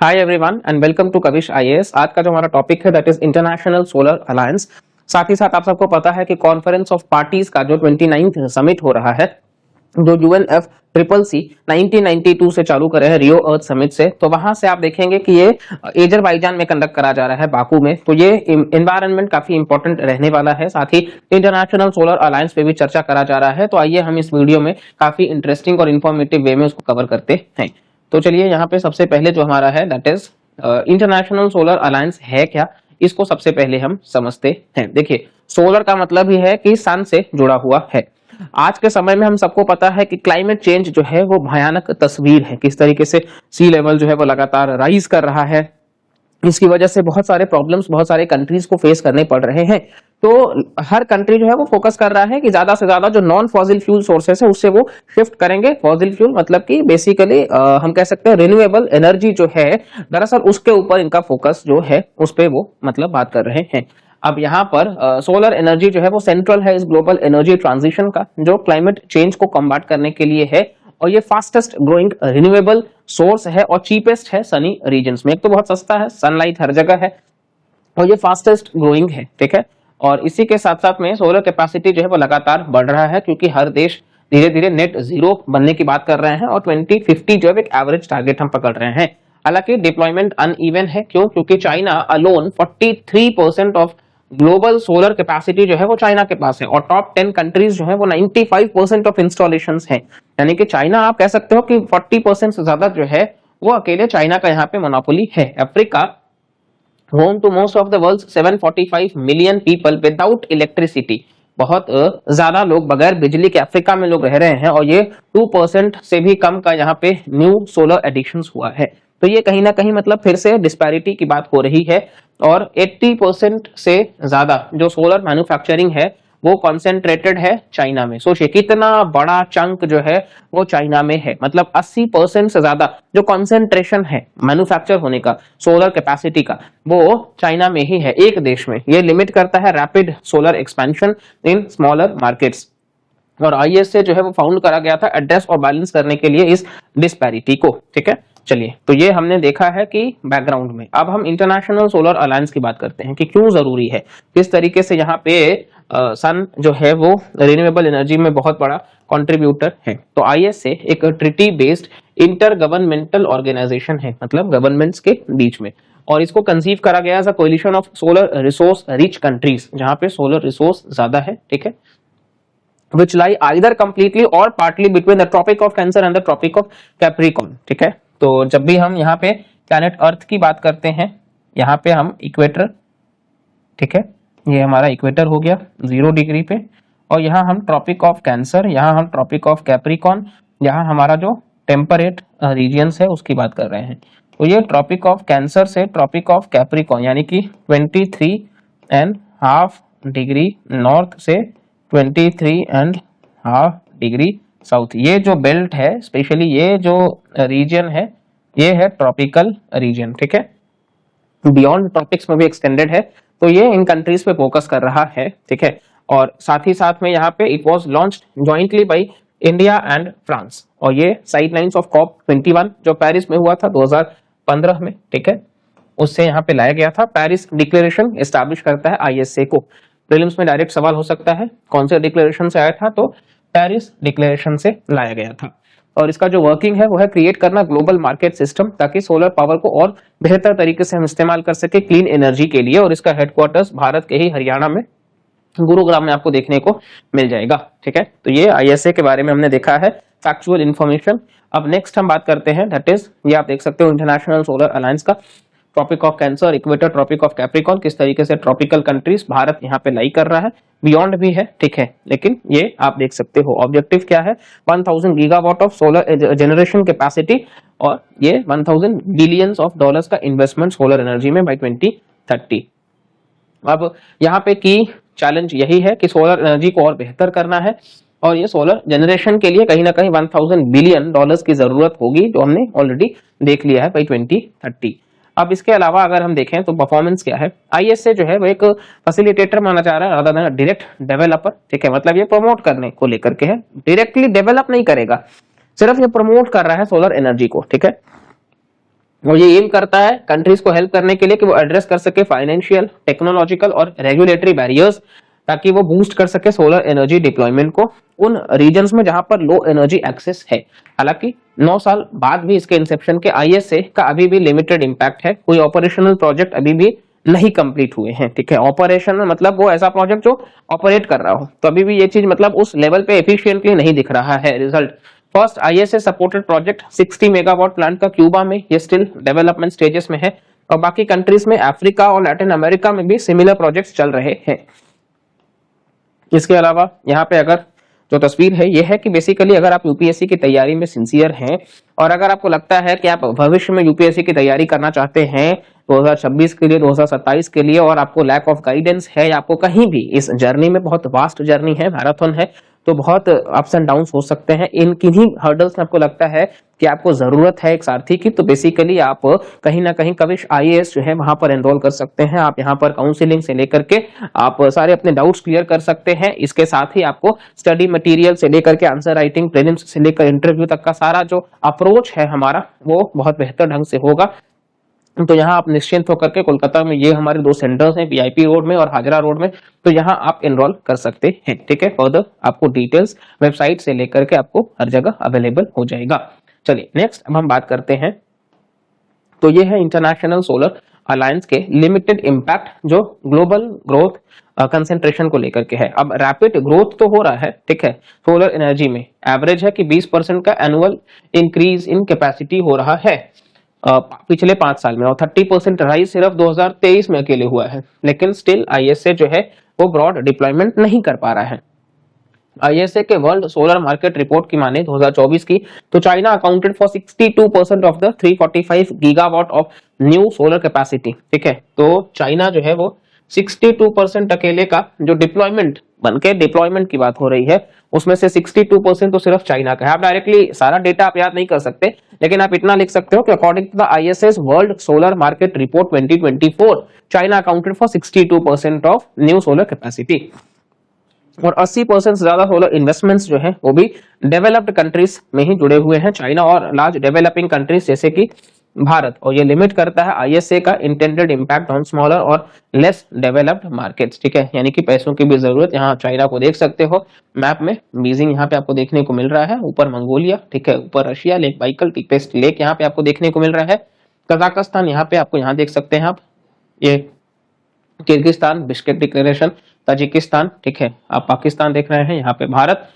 Hi everyone and welcome to Kavish IAS. आज का जो हमारा टॉपिक है that is international solar alliance. साथ ही साथ आप सबको पता है कि कॉन्फ्रेंस ऑफ पार्टीज का जो 29th समिट हो रहा है, जो यूएनएफ ट्रिपल सी 1992 से चालू करे है रियो अर्थ समिट से, तो वहां से आप देखेंगे कि ये अजरबैजान में कंडक्ट करा जा रहा है बाकू में। तो ये एनवायरनमेंट काफी इंपॉर्टेंट रहने वाला है। साथ ही इंटरनेशनल सोलर अलायंस पे भी चर्चा करा जा रहा है। तो आइए हम इस वीडियो में काफी इंटरेस्टिंग और इन्फॉर्मेटिव वे में उसको कवर करते हैं। तो चलिए यहाँ पे सबसे पहले जो हमारा है that is international solar alliance है क्या, इसको सबसे पहले हम समझते हैं। देखिए, सोलर का मतलब ही है कि सन से जुड़ा हुआ है। आज के समय में हम सबको पता है कि क्लाइमेट चेंज जो है वो भयानक तस्वीर है। किस तरीके से सी लेवल जो है वो लगातार राइज कर रहा है, इसकी वजह से बहुत सारे प्रॉब्लम्स बहुत सारे कंट्रीज को फेस करने पड़ रहे हैं। तो हर कंट्री जो है वो फोकस कर रहा है कि ज्यादा से ज्यादा जो नॉन फॉसिल फ्यूल सोर्सेस है उससे वो शिफ्ट करेंगे। फॉसिल फ्यूल मतलब कि बेसिकली हम कह सकते हैं रिन्यूएबल एनर्जी जो है, दरअसल उसके ऊपर इनका फोकस जो है उस पे वो मतलब बात कर रहे हैं। अब यहाँ पर सोलर एनर्जी जो है वो सेंट्रल है इस ग्लोबल एनर्जी ट्रांजिशन का, जो क्लाइमेट चेंज को कॉम्बैट करने के लिए है। और ये फास्टेस्ट ग्रोइंग रिन्यूएबल सोर्स है और चीपेस्ट है सनी रीजन्स में। एक तो बहुत सस्ता है, सनलाइट हर जगह है, और ये फास्टेस्ट ग्रोइंग है। ठीक है, और इसी के साथ साथ में सोलर कैपेसिटी जो है वो लगातार बढ़ रहा है, क्योंकि हर देश धीरे धीरे नेट जीरो बनने की बात कर रहे हैं और 2050 जो है एक एवरेज टारगेट हम पकड़ रहे हैं। हालांकि डिप्लॉयमेंट अनइवन है। क्यों? क्योंकि China alone 43% of global solar capacity जो है वो चाइना के पास है, और टॉप 10 कंट्रीज जो है वो 95% ऑफ इंस्टॉलेशंस हैं। यानी कि चाइना आप कह सकते हो कि 40% से ज्यादा जो है वो अकेले चाइना का यहाँ पे मोनोपोली है। Africa, home to most of the world 745 million people without electricity, बहुत ज्यादा लोग बगैर बिजली के अफ्रीका में लोग रह रहे हैं, और ये 2% से भी कम का यहाँ पे न्यू सोलर एडिशंस हुआ है। तो ये कहीं ना कहीं मतलब फिर से डिस्पैरिटी की बात हो रही है। और 80% से ज्यादा जो सोलर मैन्युफैक्चरिंग है वो कॉन्सेंट्रेटेड है चाइना में। सोचिए कितना बड़ा चंक जो है वो चाइना में है। मतलब 80% से ज्यादा जो कॉन्सेंट्रेशन है मैन्युफैक्चर होने का सोलर कैपेसिटी का, वो चाइना में ही है, एक देश में। ये लिमिट करता है rapid solar expansion in smaller markets. और आईएस से जो है वो फाउंड करा गया था एड्रेस और बैलेंस करने के लिए इस डिस्पैरिटी को। ठीक है, चलिए, तो ये हमने देखा है कि बैकग्राउंड में। अब हम इंटरनेशनल सोलर अलायंस की बात करते हैं कि क्यों जरूरी है, किस तरीके से यहाँ पे सन जो है वो रिन्यूएबल एनर्जी में बहुत बड़ा कंट्रीब्यूटर है। तो आईएसए एक treaty based inter governmental organisation है, मतलब गवर्नमेंट्स के बीच में, और इसको कंसीव करा गया as a coalition of solar resource rich countries, जहां पे सोलर रिसोर्स ज्यादा है। ठीक है, which lie either completely or partly between the Tropic of Cancer and the Tropic of Capricorn। ठीक है, तो जब भी हम यहाँ पे प्लैनेट अर्थ की बात करते हैं, यहाँ पे हम इक्वेटर, ठीक है, ये हमारा इक्वेटर हो गया 0 डिग्री पे, और यहाँ हम ट्रॉपिक ऑफ कैंसर, यहाँ हम ट्रॉपिक ऑफ कैप्रिकॉन, यहाँ हमारा जो टेम्परेट रीजियंस है उसकी बात कर रहे हैं। तो ये ट्रॉपिक ऑफ कैंसर से ट्रॉपिक ऑफ कैप्रिकॉन यानी कि 23.5 डिग्री नॉर्थ से 23.5 डिग्री साउथ, ये जो बेल्ट है, स्पेशली ये जो रीजन है, ये है ट्रॉपिकल रीजन। ठीक है, बियॉन्ड ट्रॉपिक्स में भी एक्सटेंडेड है। तो ये इन कंट्रीज पे फोकस कर रहा है। ठीक है, और साथ ही साथ में यहाँ पे it was launched jointly by India and France, और ये साइडलाइंस ऑफ COP21 जो पेरिस में हुआ था 2015 में। ठीक है, उससे यहाँ पे लाया गया था। पेरिस डिक्लेरेशन एस्टैब्लिश करता है आईएसए को। प्रीलिम्स में डायरेक्ट सवाल हो सकता है कौन से डिक्लेरेशन से आया था, तो पेरिस डिक्लेरेशन से लाया गया था। और इसका जो वर्किंग है वो है क्रिएट करना ग्लोबल मार्केट सिस्टम, ताकि सोलर पावर को और बेहतर तरीके से हम इस्तेमाल कर सके क्लीन एनर्जी के लिए। और इसका हेडक्वार्टर्स भारत के ही हरियाणा में गुरुग्राम में आपको देखने को मिल जाएगा। ठीक है, तो ये आईएसए के बारे में हमने देखा है फैक्चुअल इन्फॉर्मेशन। अब नेक्स्ट हम बात करते हैं दैट इज, ये आप देख सकते हो इंटरनेशनल सोलर अलायंस का tropic of cancer, equator, tropic of capricorn, किस तरीके से ट्रॉपिकल कंट्रीज भारत यहाँ पे लाई कर रहा है। बियॉन्ड भी है, ठीक है, लेकिन ये आप देख सकते हो ऑब्जेक्टिव क्या है, 1000 gigawatt of solar generation capacity, और ये 1000 बिलियंस ऑफ डॉलर्स का इन्वेस्टमेंट सोलर एनर्जी में बाय 2030। अब यहाँ पे की चैलेंज यही है कि सोलर एनर्जी को और बेहतर करना है, और ये सोलर जनरेशन के लिए कहीं ना कहीं 1000 बिलियन डॉलर्स की जरूरत होगी, जो हमने ऑलरेडी देख लिया है बाय 2030। अब इसके अलावा अगर हम देखें तो परफॉर्मेंस क्या है, आईएसए जो है वो एक फैसिलिटेटर माना जा रहा है रादर देन डायरेक्ट डेवलपर। ठीक है, मतलब ये प्रमोट करने को लेकर के है, डायरेक्टली डेवलप नहीं करेगा, सिर्फ ये प्रमोट कर रहा है सोलर एनर्जी को। ठीक है, और ये एम करता है कंट्रीज को हेल्प करने के लिए कि वो एड्रेस कर सके फाइनेंशियल, टेक्नोलॉजिकल और रेगुलेटरी बैरियर्स, ताकि वो बूस्ट कर सके सोलर एनर्जी डिप्लॉयमेंट को उन रीजन्स में जहां पर लो एनर्जी एक्सेस है। हालांकि 9 साल बाद भी इसके इंसेप्शन के आईएसए का अभी भी लिमिटेड इंपैक्ट है, कोई ऑपरेशनल प्रोजेक्ट अभी भी नहीं कंप्लीट हुए हैं। ठीक है, ऑपरेशन में मतलब वो ऐसा प्रोजेक्ट जो ऑपरेट कर रहा हो, तो अभी भी ये चीज मतलब उस लेवल पे एफिशिएंटली नहीं दिख रहा है result. First ISA supported project 60 megawatt plant का क्यूबा में, ये स्टिल डेवलपमेंट स्टेजेस में है, और बाकी कंट्रीज में अफ्रीका और लैटिन अमेरिका में भी सिमिलर प्रोजेक्ट्स चल रहे हैं। इसके अलावा यहाँ पे अगर जो तस्वीर है ये है कि बेसिकली अगर आप यूपीएससी की तैयारी में सिंसियर हैं और अगर आपको लगता है कि आप भविष्य में यूपीएससी की तैयारी करना चाहते हैं 2026 के लिए, 2027 के लिए, और आपको लैक ऑफ गाइडेंस है, या आपको कहीं भी इस जर्नी में, बहुत वास्ट जर्नी है, मैराथन है, तो बहुत अप्स एंड डाउन्स हो सकते हैं, इन किन्हीं हर्डल्स में आपको लगता है कि आपको जरूरत है एक सारथी की, तो बेसिकली आप कहीं ना कहीं कविश आईएएस जो है वहां पर एनरोल कर सकते हैं। आप यहाँ पर काउंसलिंग से लेकर के आप सारे अपने डाउट्स क्लियर कर सकते हैं। इसके साथ ही आपको स्टडी मटेरियल से लेकर के आंसर राइटिंग, प्रीलिम्स से लेकर इंटरव्यू तक का सारा जो अप्रोच है हमारा वो बहुत बेहतर ढंग से होगा। तो यहाँ आप निश्चिंत होकर के, कोलकाता में ये हमारे 2 सेंटर्स हैं, वीआईपी रोड में और हाजरा रोड में, तो यहाँ आप एनरोल कर सकते हैं। ठीक है, फर्दर आपको डिटेल्स वेबसाइट से लेकर के आपको हर जगह अवेलेबल हो जाएगा। चलिए नेक्स्ट अब हम बात करते हैं, तो ये है इंटरनेशनल सोलर अलायंस के लिमिटेड इम्पैक्ट जो ग्लोबल ग्रोथ कंसेंट्रेशन को लेकर के है। अब रैपिड ग्रोथ तो हो रहा है, ठीक है, सोलर एनर्जी में एवरेज है कि 20% का एनुअल इंक्रीज इन कैपेसिटी हो रहा है पिछले 5 साल में, और 30% राइज सिर्फ 2023 में अकेले हुआ है। लेकिन स्टिल आईएसए जो है वो ब्रॉड डिप्लॉयमेंट नहीं कर पा रहा है। आईएसए के वर्ल्ड सोलर मार्केट रिपोर्ट की माने 2024 की, तो China accounted for 62% of the 345 gigawatt of new solar capacity. ठीक है, तो चाइना जो है वो 62% अकेले का जो डिप्लॉयमेंट बनके डिप्लॉयमेंट की बात हो रही है, उसमें से 62% तो सिर्फ चाइना का है। आप डायरेक्टली सारा डेटा आप याद नहीं कर सकते, लेकिन आप इतना लिख सकते हो कि according to the ISS world solar market report 2024, China accounted for 62% of new solar capacity, और 80% से ज्यादा सोलर इन्वेस्टमेंट्स जो है वो भी डेवलप्ड कंट्रीज में ही जुड़े हुए हैं, चाइना और लार्ज डेवलपिंग कंट्रीज जैसे कि भारत। और ये लिमिट करता है आईएसए का इंटेंडेड इंपैक्ट ऑन स्मॉलर और लेस डेवलप्ड मार्केट्स। ठीक है, यानी कि पैसों की भी जरूरत, यहाँ चाइना को देख सकते हो मैप में, बीजिंग यहाँ पे आपको देखने को मिल रहा है, ऊपर मंगोलिया, ठीक है, ऊपर रशिया, लेक बाइकल, टीपेस्ट लेक यहाँ पे आपको देखने को मिल रहा है, कजाकिस्तान यहाँ पे आपको यहाँ देख सकते हैं आप, ये किर्गिस्तान, बिश्केक डिक्लेरेशन, ताजिकिस्तान, ठीक है, आप पाकिस्तान देख रहे हैं, यहाँ पे भारत,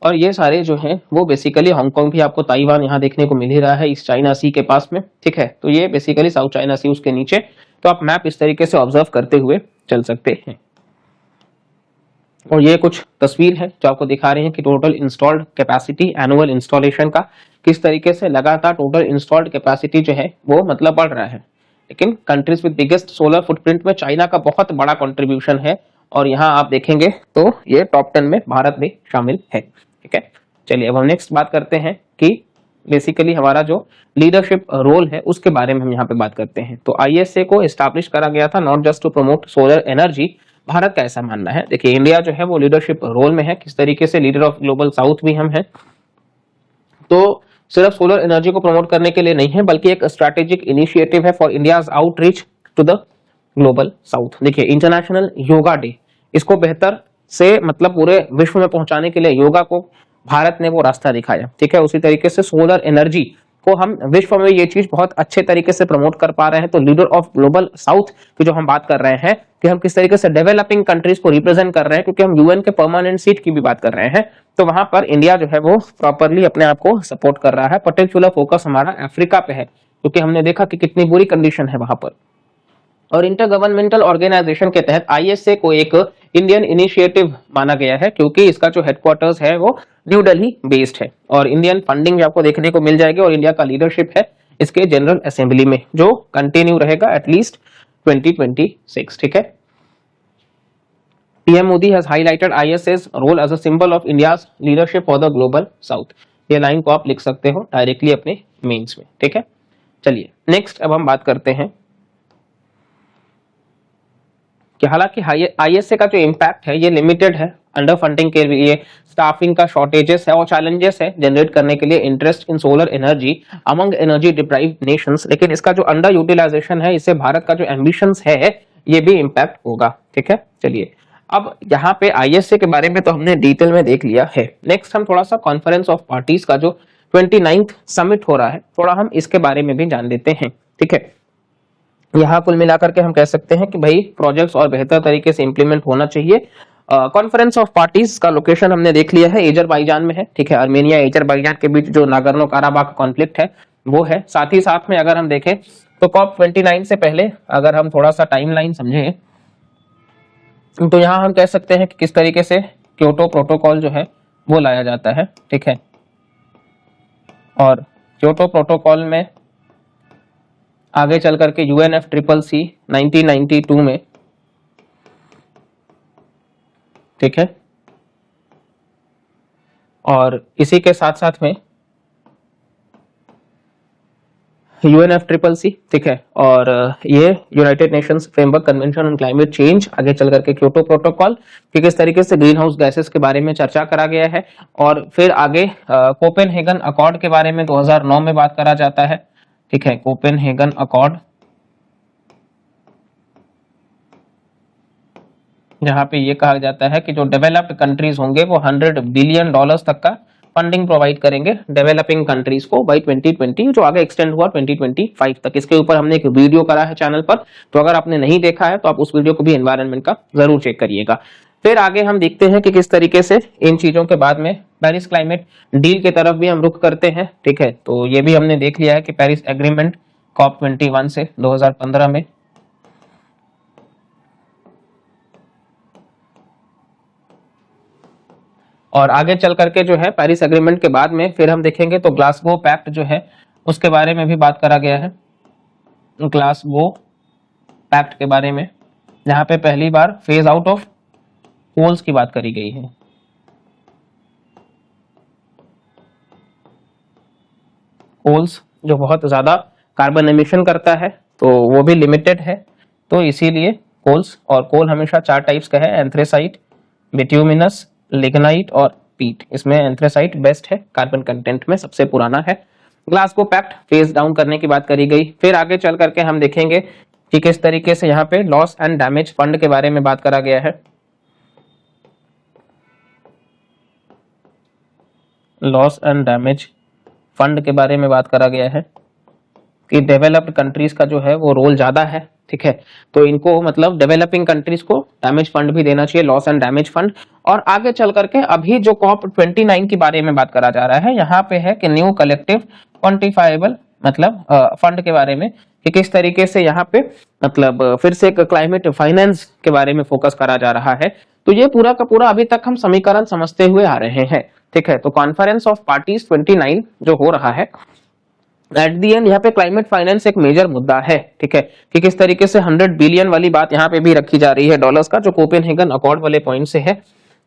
और ये सारे जो हैं वो बेसिकली हांगकांग भी आपको, ताइवान यहाँ देखने को मिल ही रहा है इस चाइना सी के पास में। ठीक है, तो ये बेसिकली साउथ चाइना सी उसके नीचे, तो आप मैप इस तरीके से ऑब्जर्व करते हुए चल सकते हैं। और ये कुछ तस्वीर है जो आपको दिखा रहे हैं कि total installed capacity annual installation का किस तरीके से लगातार टोटल इंस्टॉल्ड कैपेसिटी जो है वो मतलब बढ़ रहा है। लेकिन countries with biggest solar footprint में चाइना का बहुत बड़ा कंट्रीब्यूशन है, और यहाँ आप देखेंगे तो ये टॉप 10 में भारत भी शामिल है। ठीक है, चलिए अब हम नेक्स्ट बात करते हैं कि बेसिकली हमारा जो लीडरशिप रोल है उसके बारे में हम यहाँ पे बात करते हैं। तो आईएसए को एस्टैब्लिश करा गया था not just to promote solar energy, Bharat का ऐसा मानना है। देखिए इंडिया जो है वो लीडरशिप रोल में है, किस तरीके से लीडर ऑफ ग्लोबल साउथ भी हम हैं, तो सिर्फ सोलर एनर्जी को प्रमोट करने के लिए नहीं है, बल्कि एक स्ट्रैटेजिक इनिशिएटिव है for India's outreach to the global south. देखिए इंटरनेशनल योगा डे, इसको बेहतर से मतलब पूरे विश्व में पहुंचाने के लिए योगा को भारत ने वो रास्ता दिखाया। ठीक है, उसी तरीके से सोलर एनर्जी को हम विश्व में ये चीज बहुत अच्छे तरीके से प्रमोट कर पा रहे हैं। तो लीडर ऑफ ग्लोबल साउथ की जो हम बात कर रहे हैं कि हम किस तरीके से डेवलपिंग कंट्रीज को रिप्रेजेंट कर रहे हैं, क्योंकि हम यूएन के परमानेंट सीट की भी बात कर रहे हैं, तो वहां पर इंडिया जो है वो प्रॉपरली अपने आप को सपोर्ट कर रहा है। पर्टिकुलर फोकस हमारा अफ्रीका पे है, क्योंकि हमने देखा कि कितनी बुरी कंडीशन है वहां पर। और इंटर गवर्नमेंटल ऑर्गेनाइजेशन के तहत आईएसए को एक इंडियन इनिशिएटिव माना गया है, क्योंकि इसका जो हेडक्वार्टर्स है वो न्यू दिल्ली बेस्ड है, और इंडियन फंडिंग भी आपको देखने को मिल जाएगी, और इंडिया का लीडरशिप है इसके जनरल असेंबली में जो कंटिन्यू रहेगा एटलीस्ट 2026। ठीक है, PM Modi has highlighted ISA's role as a symbol of India's leadership for the global south. ये लाइन को आप लिख सकते हो डायरेक्टली अपने मेंस में। ठीक है, चलिए नेक्स्ट अब हम बात करते हैं कि हालांकि ISA का जो इम्पैक्ट है ये लिमिटेड है अंडर फंडिंग के लिए, स्टाफिंग का शॉर्टेजेस है और चैलेंजेस है जनरेट करने के लिए interest in solar energy among energy deprived Nations, लेकिन इसका जो अंडर यूटिलाइजेशन है, इससे भारत का जो एम्बिशंस है ये भी इम्पैक्ट होगा। ठीक है, चलिए अब यहाँ पे ISA के बारे में तो हमने डिटेल में देख लिया है। नेक्स्ट हम थोड़ा सा कॉन्फ्रेंस ऑफ पार्टीज का जो 29th समिट हो रहा है, थोड़ा हम इसके बारे में भी जान लेते हैं। ठीक है, यहाँ कुल मिलाकर के हम कह सकते हैं कि भाई प्रोजेक्ट्स और बेहतर तरीके से इंप्लीमेंट होना चाहिए। कॉन्फ्रेंस ऑफ पार्टीज का लोकेशन हमने देख लिया है, अजरबैजान में है। ठीक है, आर्मेनिया अजरबैजान के बीच जो नागोर्नो काराबाख कॉन्फ्लिक्ट है वो है। साथ ही साथ में अगर हम देखें तो COP29 से पहले अगर हम थोड़ा सा टाइमलाइन समझें तो यहाँ हम कह सकते हैं कि किस तरीके से क्योटो प्रोटोकॉल जो है वो लाया जाता है। ठीक है, और क्योटो प्रोटोकॉल में आगे चल करके UNFCCC 1992 में, ठीक है, और इसी के साथ साथ में UNFCCC, ठीक है, और ये United Nations framework convention on climate change, आगे चल करके क्योटो प्रोटोकॉल कि किस तरीके से ग्रीन हाउस गैसेस के बारे में चर्चा करा गया है, और फिर आगे कोपेनहेगन अकॉर्ड के बारे में 2009 में बात करा जाता है। ठीक है, कोपेनहेगन अकॉर्ड, जहां पे ये कहा जाता है कि जो डेवलप्ड कंट्रीज होंगे वो $100 बिलियन तक का फंडिंग प्रोवाइड करेंगे डेवलपिंग कंट्रीज को बाय 2020, जो आगे एक्सटेंड हुआ 2025 तक। इसके ऊपर हमने एक वीडियो करा है चैनल पर, तो अगर आपने नहीं देखा है तो आप उस वीडियो को भी एनवायरनमेंट का जरूर चेक करिएगा। फिर आगे हम देखते हैं कि किस तरीके से इन चीजों के बाद में पेरिस क्लाइमेट डील की तरफ भी हम रुख करते हैं। ठीक है, तो ये भी हमने देख लिया है कि पेरिस एग्रीमेंट COP21 से 2015 में, और आगे चल करके जो है पेरिस एग्रीमेंट के बाद में फिर हम देखेंगे तो ग्लासगो पैक्ट जो है उसके बारे में भी बात करा गया है। ग्लासगो पैक्ट के बारे में, जहां पे पहली बार फेज आउट ऑफ कोल्स की बात करी गई है। कोल्स जो बहुत ज्यादा कार्बन एमिशन करता है तो वो भी लिमिटेड है, तो इसीलिए कोल्स, और कोल हमेशा 4 टाइप्स का है, एंथ्रेसाइट, बिट्यूमिनस, लिग्नाइट और पीट। इसमें एंथ्रेसाइट बेस्ट है, कार्बन कंटेंट में सबसे पुराना है। ग्लासगो पैक्ट फेज डाउन करने की बात करी गई। फिर आगे चल करके हम देखेंगे कि किस तरीके से यहाँ पे लॉस एंड डैमेज फंड के बारे में बात करा गया है। लॉस एंड डैमेज फंड के बारे में बात करा गया है कि डेवलप्ड कंट्रीज का जो है वो रोल ज्यादा है। ठीक है, तो इनको मतलब डेवलपिंग कंट्रीज को डैमेज फंड भी देना चाहिए, लॉस एंड डैमेज फंड। और आगे चल करके अभी जो COP29 के बारे में बात करा जा रहा है, यहाँ पे है कि न्यू कलेक्टिव क्वांटिफाइबल मतलब फंड के बारे में कि किस तरीके से यहाँ पे मतलब फिर से एक क्लाइमेट फाइनेंस के बारे में फोकस करा जा रहा है। तो ये पूरा का पूरा अभी तक हम समीकरण समझते हुए आ रहे हैं। ठीक है, तो कॉन्फ्रेंस ऑफ पार्टीज 29 जो हो रहा है, एट दी एंड यहाँ पे क्लाइमेट फाइनेंस एक मेजर मुद्दा है। ठीक है, कि किस तरीके से 100 बिलियन वाली बात यहाँ पे भी रखी जा रही है डॉलर्स का, जो कोपेनहेगन अकॉर्ड वाले पॉइंट से है।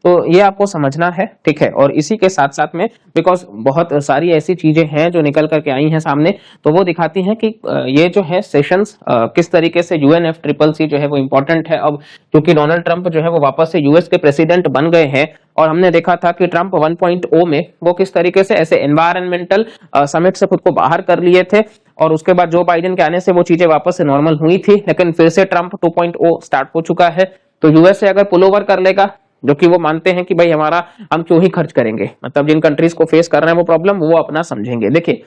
तो ये आपको समझना है। ठीक है, और इसी के साथ साथ में बिकॉज बहुत सारी ऐसी चीजें हैं जो निकल करके आई हैं सामने, तो वो दिखाती हैं कि ये जो है सेशंस किस तरीके से UNFCCC जो है वो इम्पोर्टेंट है। अब क्योंकि डोनाल्ड ट्रंप जो है वो वापस से यूएस के प्रेसिडेंट बन गए हैं, और हमने देखा था कि ट्रंप 1.0 में वो किस तरीके से ऐसे एनवायरमेंटल समिट से खुद को बाहर कर लिए थे, और उसके बाद जो बाइडेन के आने से वो चीजें वापस से नॉर्मल हुई थी, लेकिन फिर से ट्रंप 2.0 स्टार्ट हो चुका है। तो यूएस से अगर पुल ओवर कर लेगा, जो कि वो मानते हैं कि भाई हमारा हम क्यों ही खर्च करेंगे, मतलब जिन कंट्रीज को फेस कर रहे हैं वो प्रॉब्लम वो अपना समझेंगे। देखिए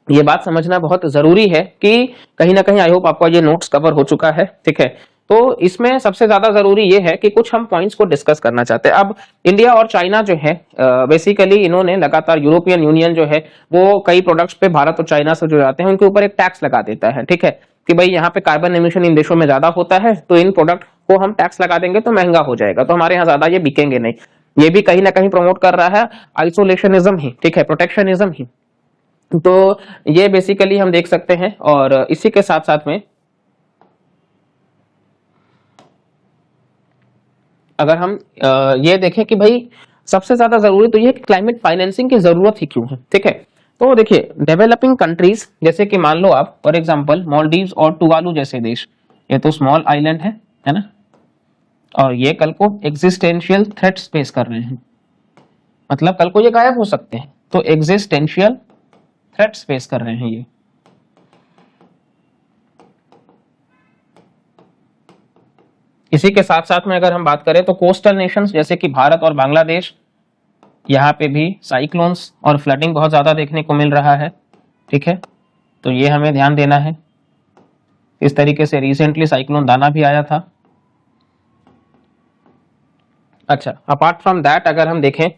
ये बात समझना बहुत जरूरी है कि कहीं ना कहीं आई होप आपको ये नोट्स कवर हो चुका है। ठीक है, तो इसमें सबसे ज्यादा जरूरी ये है कि कुछ हम पॉइंट्स को डिस्कस करना चाहते हैं। अब इंडिया और चाइना जो है बेसिकली इन्होंने लगातार, यूरोपियन यूनियन जो है वो कई प्रोडक्ट्स पे भारत और चाइना से जो जाते हैं उनके ऊपर एक टैक्स लगा देता है। ठीक है, कि भाई यहाँ पे कार्बन एमिशन इन देशों में ज्यादा होता है, तो इन प्रोडक्ट को हम टैक्स लगा देंगे तो महंगा हो जाएगा, तो हमारे यहाँ ज्यादा ये बिकेंगे नहीं। ये भी कहीं ना कहीं प्रमोट कर रहा है आइसोलेशनिज्म ही, ठीक है, प्रोटेक्शनिज्म ही। तो ये बेसिकली हम देख सकते हैं। और इसी के साथ साथ में अगर हम ये देखें कि भाई सबसे ज्यादा जरूरी तो ये है कि क्लाइमेट फाइनेंसिंग की जरूरत ही क्यों है। ठीक है, तो देखिए डेवलपिंग कंट्रीज जैसे कि मान लो आप फॉर एग्जांपल मालदीव्स और टुवालू जैसे देश, ये तो स्मॉल आइलैंड है, है ना, और ये कल को एग्जिस्टेंशियल थ्रेट्स फेस कर रहे हैं, मतलब कल को ये गायब हो सकते हैं, तो एग्जिस्टेंशियल थ्रेट्स फेस कर रहे हैं ये। इसी के साथ साथ में अगर हम बात करें तो कोस्टल नेशंस जैसे कि भारत और बांग्लादेश, यहाँ पे भी साइक्लोन्स और फ्लडिंग बहुत ज्यादा देखने को मिल रहा है, ठीक है, तो ये हमें ध्यान देना है। इस तरीके से रिसेंटली साइक्लोन दाना भी आया था। अच्छा, अपार्ट फ्रॉम दैट अगर हम देखें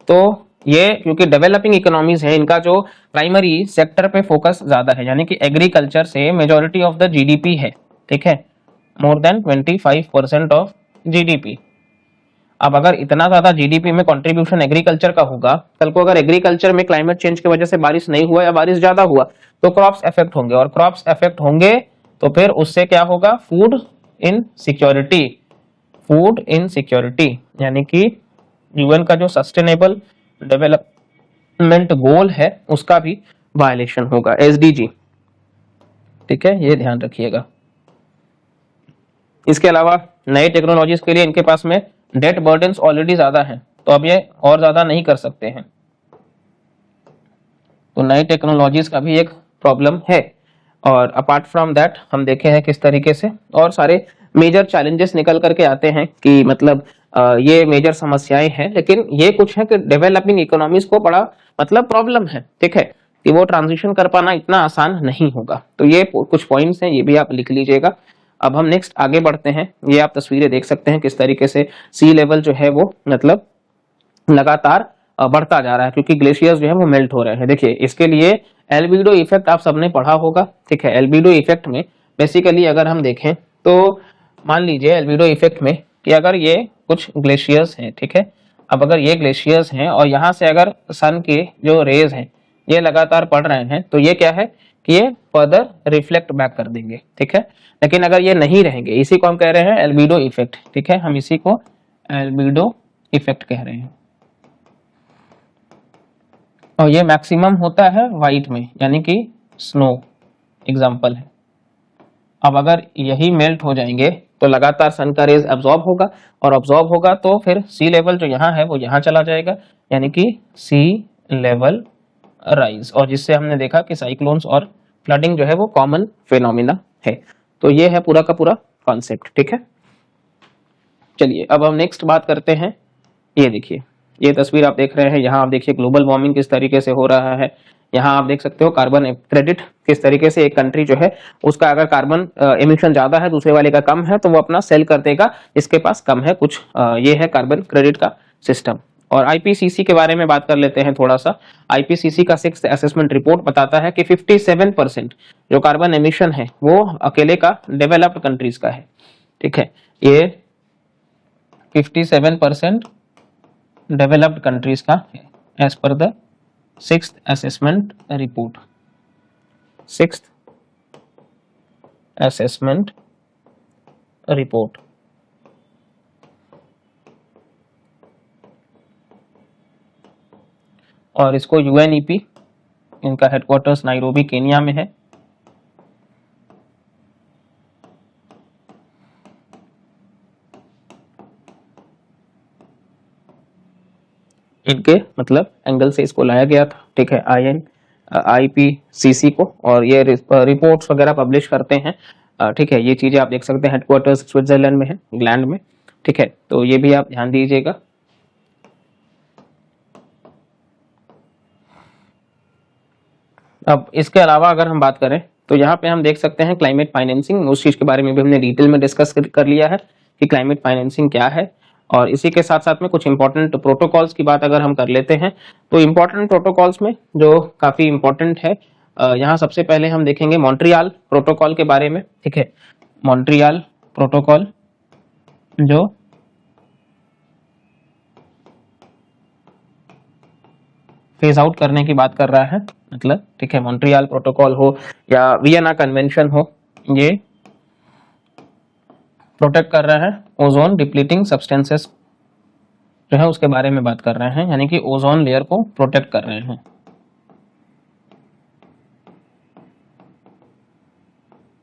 तो ये क्योंकि डेवलपिंग इकोनॉमीज है, इनका जो प्राइमरी सेक्टर पे फोकस ज्यादा है, यानी कि एग्रीकल्चर से मेजॉरिटी ऑफ द जीडीपी है, ठीक है, मोर देन 25% ऑफ जीडीपी। अब अगर इतना ज्यादा जीडीपी में कंट्रीब्यूशन एग्रीकल्चर का होगा, कल को अगर एग्रीकल्चर में क्लाइमेट चेंज की वजह से बारिश नहीं हुआ या बारिश ज्यादा हुआ तो क्रॉप्स इफेक्ट होंगे, और क्रॉप्स इफेक्ट होंगे तो फिर उससे क्या होगा, food in security, food in security, यानी कि यूएन का जो सस्टेनेबल डेवलपमेंट गोल है उसका भी वायलेशन होगा, एसडीजी, ठीक है, ये ध्यान रखिएगा। इसके अलावा नए टेक्नोलॉजीज के लिए इनके पास में डेट बर्डन्स ऑलरेडी ज्यादा हैं, तो अब ये और ज्यादा नहीं कर सकते हैं, तो नई टेक्नोलॉजीज का भी एक प्रॉब्लम है। और अपार्ट फ्रॉम दैट हम देखे हैं किस तरीके से और सारे मेजर चैलेंजेस निकल करके आते हैं कि मतलब ये मेजर समस्याएं हैं, लेकिन ये कुछ है कि डेवलपिंग इकोनॉमीज को बड़ा मतलब प्रॉब्लम है, ठीक है, कि वो ट्रांजिशन कर पाना इतना आसान नहीं होगा। तो ये कुछ पॉइंट्स हैं, ये भी आप लिख लीजिएगा। अब हम नेक्स्ट आगे बढ़ते हैं। ये आप तस्वीरें देख सकते हैं किस तरीके से सी लेवल जो है वो मतलब लगातार बढ़ता जा रहा है, क्योंकि ग्लेशियर्स जो है वो मेल्ट हो रहे हैं। देखिए इसके लिए एल्बिडो इफेक्ट आप सबने पढ़ा होगा, ठीक है। एल्बिडो इफेक्ट में बेसिकली अगर हम देखें तो मान लीजिए एल्बिडो इफेक्ट में कि अगर ये कुछ ग्लेशियर्स हैं, ठीक है, अब अगर ये ग्लेशियर्स हैं और यहाँ से अगर सन के जो रेज हैं ये लगातार पड़ रहे हैं, तो ये क्या है कि ये फर्दर रिफ्लेक्ट बैक कर देंगे, ठीक है। लेकिन अगर ये नहीं रहेंगे, इसी को हम कह रहे हैं एल्बिडो इफेक्ट, ठीक है, हम इसी को एल्बिडो इफेक्ट कह रहे हैं। और ये मैक्सिमम होता है व्हाइट में, यानी कि स्नो एग्जाम्पल है। अब अगर यही मेल्ट हो जाएंगे तो लगातार सन का रेज अब्सॉर्ब होगा, और अब्सॉर्ब होगा तो फिर सी लेवल जो यहाँ है वो यहाँ चला जाएगा, यानी कि सी लेवल राइज, और जिससे हमने देखा कि साइक्लोन्स और फ्लडिंग जो है वो कॉमन फिनोमिना है। तो ये है पूरा का पूरा कॉन्सेप्ट, ठीक है। चलिए अब हम नेक्स्ट बात करते हैं। ये देखिए, ये तस्वीर आप देख रहे हैं, यहाँ आप देखिए ग्लोबल वार्मिंग किस तरीके से हो रहा है। यहाँ आप देख सकते हो कार्बन क्रेडिट किस तरीके से एक कंट्री जो है उसका अगर कार्बन एमिशन ज्यादा है दूसरे वाले का कम है तो वो अपना सेल कर देगा, इसके पास कम है कुछ, ये है कार्बन क्रेडिट का सिस्टम। और आईपीसीसी के बारे में बात कर लेते हैं थोड़ा सा। आईपीसीसी का 6th असेसमेंट रिपोर्ट बताता है कि 57% जो कार्बन एमिशन है वो अकेले का डेवलप्ड कंट्रीज का है, ठीक है। ये 57% डेवलप्ड कंट्रीज का है as per the 6th assessment report. 6th assessment report. और इसको यूएनईपी, इनका हेडक्वार्टर्स नाइरोबी केनिया में है। इनके मतलब एंगल से इसको लाया गया था, ठीक है, आईपीसीसी को, और ये रिपोर्ट्स वगैरह पब्लिश करते हैं, ठीक है। ये चीजें आप देख सकते हैं, हेडक्वार्टर्स स्विट्जरलैंड में है, इंग्लैंड में, ठीक है, तो ये भी आप ध्यान दीजिएगा। अब इसके अलावा अगर हम बात करें तो यहाँ पे हम देख सकते हैं क्लाइमेट फाइनेंसिंग, उस चीज के बारे में भी हमने डिटेल में डिस्कस कर लिया है कि क्लाइमेट फाइनेंसिंग क्या है। और इसी के साथ साथ में कुछ इंपॉर्टेंट प्रोटोकॉल्स की बात अगर हम कर लेते हैं तो इंपॉर्टेंट प्रोटोकॉल्स में जो काफी इंपॉर्टेंट है, यहाँ सबसे पहले हम देखेंगे मॉन्ट्रियल प्रोटोकॉल के बारे में, ठीक है। मॉन्ट्रियल प्रोटोकॉल जो फेज आउट करने की बात कर रहा है, मतलब, ठीक है, मॉन्ट्रियल प्रोटोकॉल हो या वियना कन्वेंशन हो, ये प्रोटेक्ट कर रहा है ओजोन डिप्लीटिंग सब्सटेंसेस जो है उसके बारे में बात कर रहे हैं, यानी कि ओजोन लेयर को प्रोटेक्ट कर रहे हैं।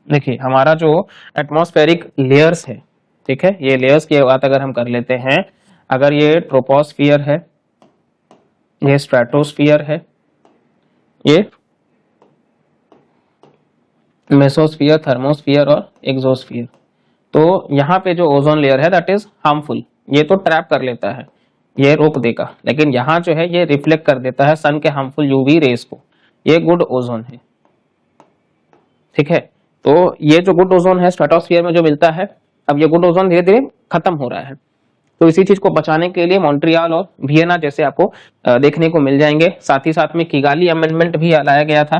देखिए हमारा जो एटमॉस्फेरिक लेयर्स है, ठीक है, ये लेयर्स की बात अगर हम कर लेते हैं, अगर ये ट्रोपोस्फियर है, ये स्ट्रेटोस्फियर है, ये मेसोस्फियर, थर्मोस्फियर और एक्सोस्फियर, तो यहाँ पे जो ओजोन लेयर है दैट इज हार्मफुल, ये तो ट्रैप कर लेता है, ये रोक देगा, लेकिन यहाँ जो है ये रिफ्लेक्ट कर देता है सन के हार्मफुल यूवी रेस को, ये गुड ओजोन है। ठीक है, तो ये जो गुड ओजोन है स्ट्रेटोस्फियर में जो मिलता है, अब ये गुड ओजोन धीरे धीरे खत्म हो रहा है, तो इसी चीज को बचाने के लिए मॉन्ट्रियल और वियना जैसे आपको देखने को मिल जाएंगे। साथ ही साथ में किगाली अमेंडमेंट भी लाया गया था।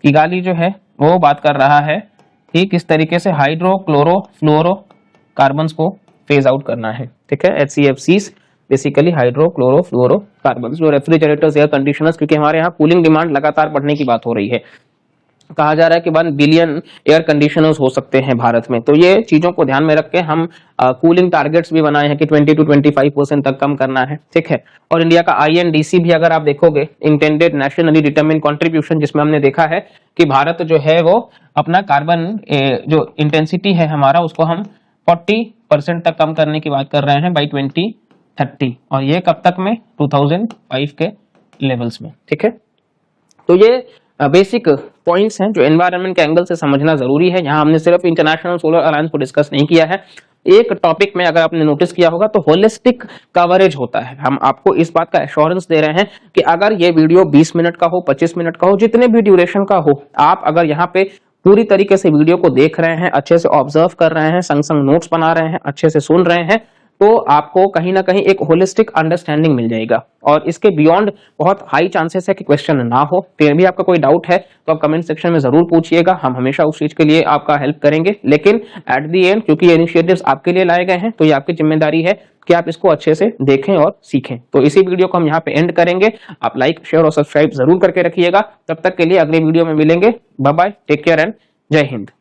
किगाली जो है वो बात कर रहा है कि किस तरीके से हाइड्रो क्लोरो फ्लोरो कार्बन्स को फेज आउट करना है। ठीक है, HCFCs बेसिकली हाइड्रो क्लोरो फ्लोरो कार्बन्स, जो रेफ्रिजरेटर्स, एयर कंडीशनर्स, क्योंकि हमारे यहाँ कूलिंग डिमांड लगातार बढ़ने की बात हो रही है, कहा जा रहा है कि 1 बिलियन एयर कंडीशनर्स हो सकते हैं भारत में, तो ये चीजों को ध्यान में रख के हम कूलिंग टारगेट्स भी बनाए हैं कि 20 to 25% तक कम करना है। ठीक है, और इंडिया का INDC भी अगर आप देखोगे, इंटेंडेड नेशनली डिटरमिन कंट्रीब्यूशन, जिसमें हमने देखा है कि भारत जो है वो अपना कार्बन जो इंटेंसिटी है हमारा, उसको हम 40% तक कम करने की बात कर रहे हैं बाई 2030, और ये कब तक में, 2005 के लेवल्स में। ठीक है, तो ये बेसिक पॉइंट्स हैं जो एनवायरनमेंट के एंगल से समझना जरूरी है। यहाँ हमने सिर्फ इंटरनेशनल सोलर अलायंस को डिस्कस नहीं किया है, एक टॉपिक में अगर आपने नोटिस किया होगा तो होलिस्टिक कवरेज होता है। हम आपको इस बात का एश्योरेंस दे रहे हैं कि अगर ये वीडियो 20 मिनट का हो, 25 मिनट का हो, जितने भी ड्यूरेशन का हो, आप अगर यहाँ पे पूरी तरीके से वीडियो को देख रहे हैं, अच्छे से ऑब्जर्व कर रहे हैं, संग संग नोट्स बना रहे हैं, अच्छे से सुन रहे हैं, तो आपको कहीं ना कहीं एक होलिस्टिक अंडरस्टैंडिंग मिल जाएगा। और इसके बियॉन्ड बहुत हाई चांसेस है कि क्वेश्चन ना हो। फिर भी आपका कोई डाउट है तो आप कमेंट सेक्शन में जरूर पूछिएगा, हम हमेशा उस चीज के लिए आपका हेल्प करेंगे। लेकिन एट द एंड, क्योंकि ये इनिशिएटिव्स आपके लिए लाए गए हैं, तो ये आपकी जिम्मेदारी है कि आप इसको अच्छे से देखें और सीखें। तो इसी वीडियो को हम यहाँ पे एंड करेंगे। आप लाइक, शेयर और सब्सक्राइब जरूर करके रखिएगा। तब तक के लिए अगले वीडियो में मिलेंगे। Bye bye, take care and जय हिंद।